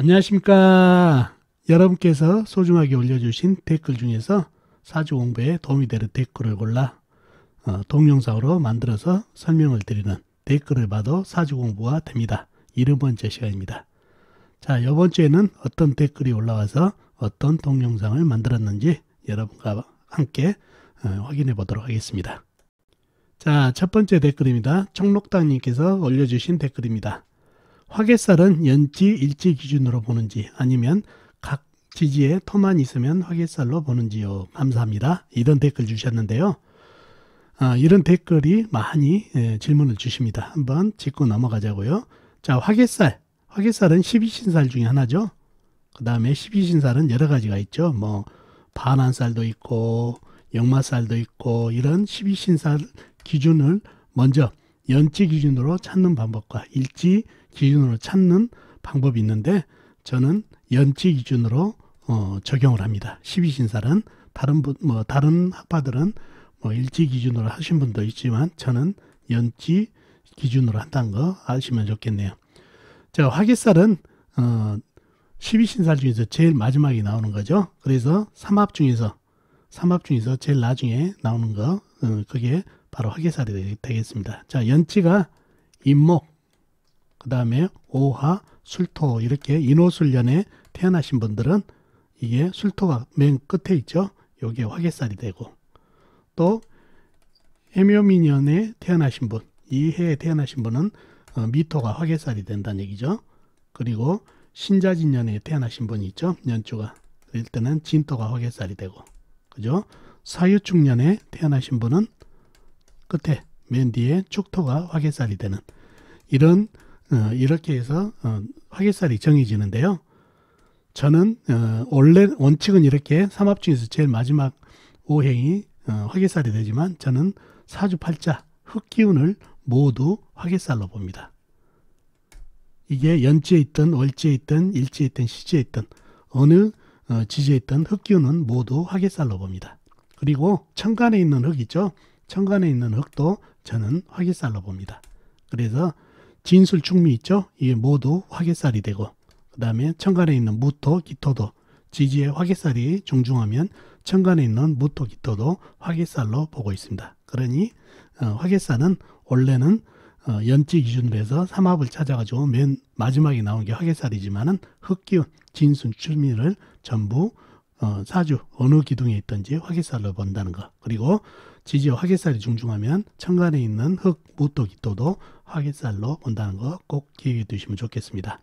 안녕하십니까. 여러분께서 소중하게 올려주신 댓글 중에서 사주 공부에 도움이 되는 댓글을 골라 동영상으로 만들어서 설명을 드리는 댓글을 봐도 사주 공부가 됩니다. 7번째 시간입니다. 자, 이번 주에는 어떤 댓글이 올라와서 어떤 동영상을 만들었는지 여러분과 함께 확인해 보도록 하겠습니다. 자, 첫 번째 댓글입니다. 청록당님께서 올려주신 댓글입니다. 화개살은 연지, 일지 기준으로 보는지 아니면 각 지지에 토만 있으면 화개살로 보는지요. 감사합니다. 이런 댓글 주셨는데요. 이런 댓글이 많이 질문을 주십니다. 한번 짚고 넘어가자고요. 자, 화개살은 12신살 중에 하나죠. 그 다음에 12신살은 여러 가지가 있죠. 뭐 반환살도 있고 역마살도 있고 이런 12신살 기준을 먼저 연지 기준으로 찾는 방법과 일지 기준으로 찾는 방법이 있는데 저는 연지 기준으로 적용을 합니다. 12신살은 다른 학파들은 일지 기준으로 하신 분도 있지만 저는 연지 기준으로 한다는 거 아시면 좋겠네요. 자, 화개살은 12신살 중에서 제일 마지막에 나오는 거죠. 그래서 삼합 중에서 제일 나중에 나오는 거 그게 바로 화개살이 되겠습니다. 자, 연지가 임목, 그 다음에 오화, 술토 이렇게 인호술년에 태어나신 분들은 이게 술토가 맨 끝에 있죠. 요게 화개살이 되고 또 해묘미년에 태어나신 분, 이 해에 태어나신 분은 미토가 화개살이 된다는 얘기죠. 그리고 신자진년에 태어나신 분이 있죠. 년주가. 그럴 때는 진토가 화개살이 되고 그죠? 사유축년에 태어나신 분은 끝에 맨 뒤에 축토가 화개살이 되는 이렇게 해서 화개살이 정해지는데요. 저는 원래 원칙은 이렇게 삼합 중에서 제일 마지막 오행이 화개살이 되지만 저는 사주팔자 흑기운을 모두 화개살로 봅니다. 이게 연지에 있든 월지에 있든 일지에 있든 시지에 있든 어느 지지에 있든 흑기운은 모두 화개살로 봅니다. 그리고 천간에 있는 흑 있죠. 천간에 있는 흑도 저는 화개살로 봅니다. 그래서 진술 충미 있죠. 이게 모두 화개살이 되고 그 다음에 천간에 있는 무토, 기토도 지지에 화개살이 중중하면 천간에 있는 무토, 기토도 화개살로 보고 있습니다. 그러니 화개살은 원래는 연지 기준으로 해서 삼합을 찾아가지고 맨 마지막에 나온 게 화개살이지만은 흑기운, 진술, 충미를 전부 사주 어느 기둥에 있든지 화개살로 본다는 거. 그리고 지지에 화개살이 중중하면 천간에 있는 흑, 무토, 기토도 화개살로 본다는 거 꼭 기억해 두시면 좋겠습니다.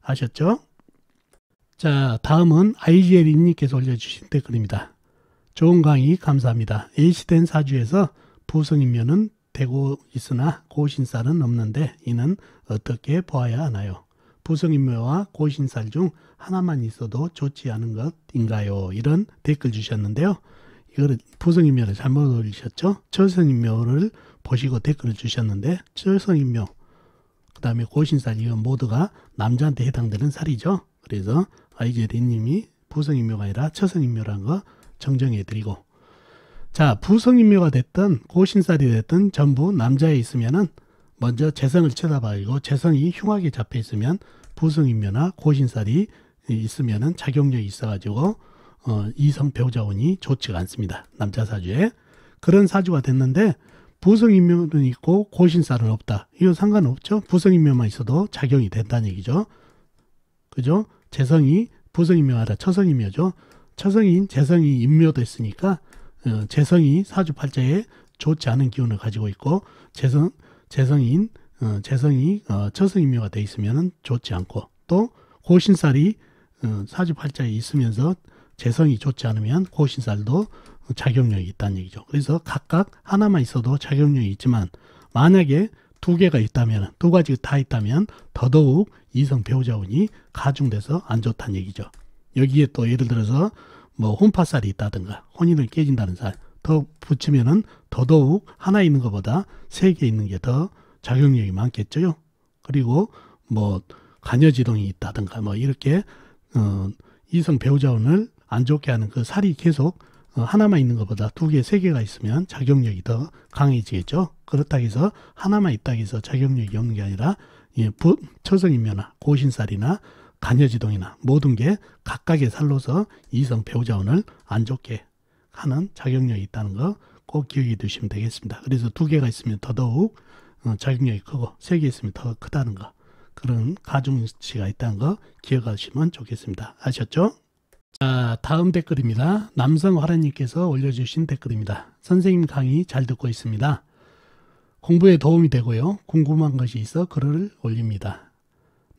아셨죠? 자, 다음은 IGL님께서 올려주신 댓글입니다. 좋은 강의 감사합니다. A시된 사주에서 부성인묘는 되고 있으나 고신살은 없는데 이는 어떻게 보아야 하나요? 부성인묘와 고신살 중 하나만 있어도 좋지 않은 것인가요? 이런 댓글 주셨는데요. 이거를 부성인묘를 잘못 올리셨죠? 처성인묘를 보시고 댓글을 주셨는데 처성인묘 그 다음에 고신살 이건 모두가 남자한테 해당되는 살이죠. 그래서 IGL님이 부성인묘가 아니라 처성인묘라는 거 정정해 드리고 자, 부성인묘가 됐든 고신살이 됐든 전부 남자에 있으면은 먼저 재성을 쳐다봐야고 재성이 흉하게 잡혀 있으면 부성인묘나 고신살이 있으면은 작용력이 있어가지고 이성 배우자운이 좋지가 않습니다. 남자 사주에. 그런 사주가 됐는데 부성인묘는 있고 고신살은 없다. 이거 상관없죠. 부성인묘만 있어도 작용이 된다는 얘기죠. 그죠? 재성이 부성인묘가 아니라 처성인묘죠. 처성인 재성이 인묘됐으니까 재성이 사주팔자에 좋지 않은 기운을 가지고 있고 재성이 처성인묘가 되어 있으면 좋지 않고 또 고신살이 사주팔자에 있으면서 재성이 좋지 않으면 고신살도 작용력이 있다는 얘기죠. 그래서 각각 하나만 있어도 작용력이 있지만 만약에 두 개가 있다면 두 가지가 다 있다면 더더욱 이성 배우자운이 가중돼서 안 좋다는 얘기죠. 여기에 또 예를 들어서 뭐 혼파살이 있다든가 혼인을 깨진다는 살 더 붙이면은 더더욱 하나 있는 것보다 세 개 있는 게 더 작용력이 많겠죠. 그리고 뭐 간여지동이 있다든가 뭐 이렇게 이성 배우자운을 안 좋게 하는 그 살이 계속 하나만 있는 것보다 두 개, 세 개가 있으면 작용력이 더 강해지겠죠. 그렇다고 해서 하나만 있다고 해서 작용력이 없는 게 아니라 처성인묘나 고신살이나 간여지동이나 모든 게 각각의 살로서 이성 배우자원을 안 좋게 하는 작용력이 있다는 거 꼭 기억해 두시면 되겠습니다. 그래서 2개가 있으면 더더욱 작용력이 크고 3개 있으면 더 크다는 거, 그런 가중치가 있다는 거 기억하시면 좋겠습니다. 아셨죠? 자, 다음 댓글입니다. 남성화라님께서 올려주신 댓글입니다. 선생님 강의 잘 듣고 있습니다. 공부에 도움이 되고요. 궁금한 것이 있어 글을 올립니다.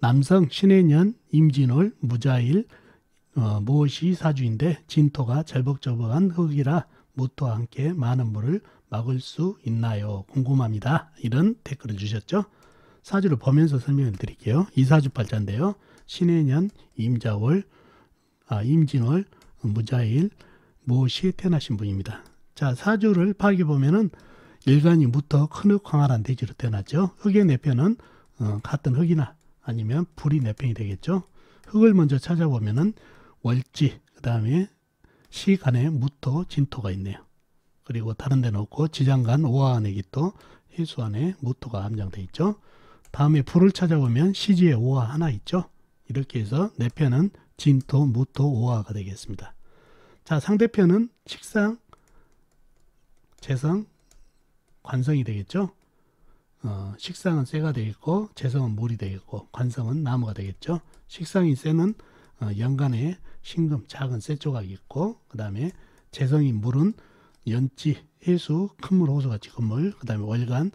남성 신해년 임진월 무자일 무엇이 사주인데 진토가 절벅절벅한 흙이라 무토와 함께 많은 물을 막을 수 있나요? 궁금합니다. 이런 댓글을 주셨죠. 사주를 보면서 설명을 드릴게요. 이사주팔자인데요. 신해년 임진월 무자일 무엇이 태어나신 분입니다. 자, 사주를 파악해 보면은 일간이 무토 큰흙 광활한 대지로 태어났죠. 흙의 내편은 같은 흙이나 아니면 불이 내편이 되겠죠. 흙을 먼저 찾아보면은 월지, 그 다음에 시간에 무토, 진토가 있네요. 그리고 다른 데는 없고 지장간 오화안에 또 해수 안에 무토가 함장되어 있죠. 다음에 불을 찾아보면 시지에 오화 하나 있죠. 이렇게 해서 내편은 진토, 무토, 오화가 되겠습니다. 자, 상대편은 식상, 재성, 관성이 되겠죠. 식상은 쇠가 되겠고 재성은 물이 되겠고 관성은 나무가 되겠죠. 식상이 쇠는 연간에 신금 작은 쇠 조각이 있고, 그 다음에 재성인 물은 연지, 해수, 큰물, 호수같이 금물, 그 다음에 월간,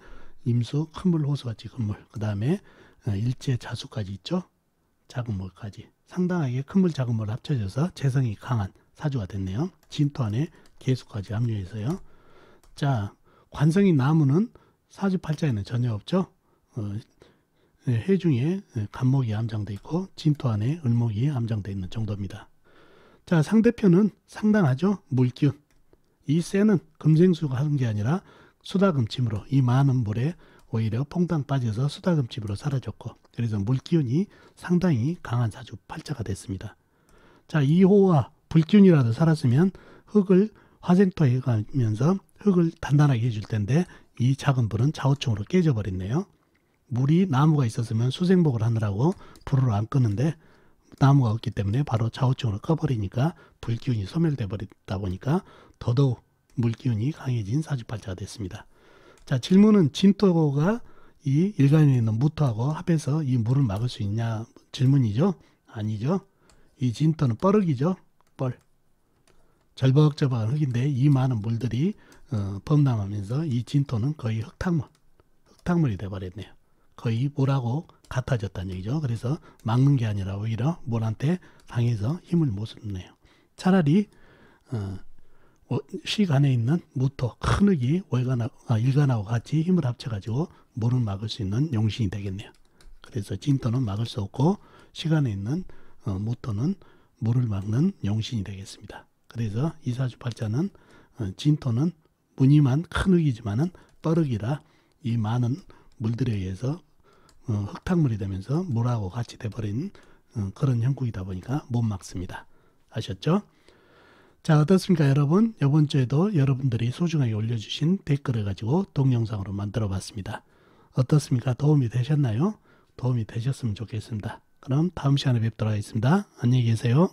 임수, 큰물, 호수같이 금물, 그 다음에 일제, 자수까지 있죠. 작은 물까지 상당하게 큰물, 작은 물 합쳐져서 재성이 강한 사주가 됐네요. 진토 안에 개수까지 합류해서요. 자, 관성인 나무는 사주팔자에는 전혀 없죠. 해중에 간목이 함장되어 있고 진토 안에 을목이 함장되어 있는 정도입니다. 자, 상대편은 상당하죠. 물기운. 이 쇠는 금생수가 하는 게 아니라 수다금침으로 이 많은 물에 오히려 퐁당 빠져서 수다금침으로 사라졌고, 그래서 물기운이 상당히 강한 사주 팔자가 됐습니다. 자, 이호와 불기운이라도 살았으면 흙을 화생토에 가면서 흙을 단단하게 해줄 텐데 이 작은 불은 좌우충으로 깨져버렸네요. 물이 나무가 있었으면 수생복을 하느라고 불을 안 끄는데 나무가 없기 때문에 바로 좌우충으로 꺼버리니까 불기운이 소멸돼 버리다 보니까 더더욱 물기운이 강해진 사주팔자가 됐습니다. 자, 질문은 진토가 이 일간에 있는 무토하고 합해서 이 물을 막을 수 있냐 질문이죠. 아니죠. 이 진토는 뻘흙이죠. 뻘. 절벅절벅한 흙인데 이 많은 물들이 범람하면서 이 진토는 거의 흙탕물이 돼버렸네요. 거의 물하고 같아졌다는 얘기죠. 그래서 막는 게 아니라 오히려 물한테 강해서 힘을 못 쓰네요. 차라리 시간에 있는 무토 큰 흙이 일간하고 같이 힘을 합쳐가지고 물을 막을 수 있는 용신이 되겠네요. 그래서 진토는 막을 수 없고 시간에 있는 무토는 물을 막는 용신이 되겠습니다. 그래서 이사주팔자는 진토는 무늬만 큰 흙이지만은 뻘흙이라 이 많은 물들에 의해서 흙탕물이 되면서 물하고 같이 돼버린 그런 형국이다 보니까 못 막습니다. 아셨죠? 자, 어떻습니까 여러분? 이번 주에도 여러분들이 소중하게 올려주신 댓글을 가지고 동영상으로 만들어 봤습니다. 어떻습니까? 도움이 되셨나요? 도움이 되셨으면 좋겠습니다. 그럼 다음 시간에 뵙도록 하겠습니다. 안녕히 계세요.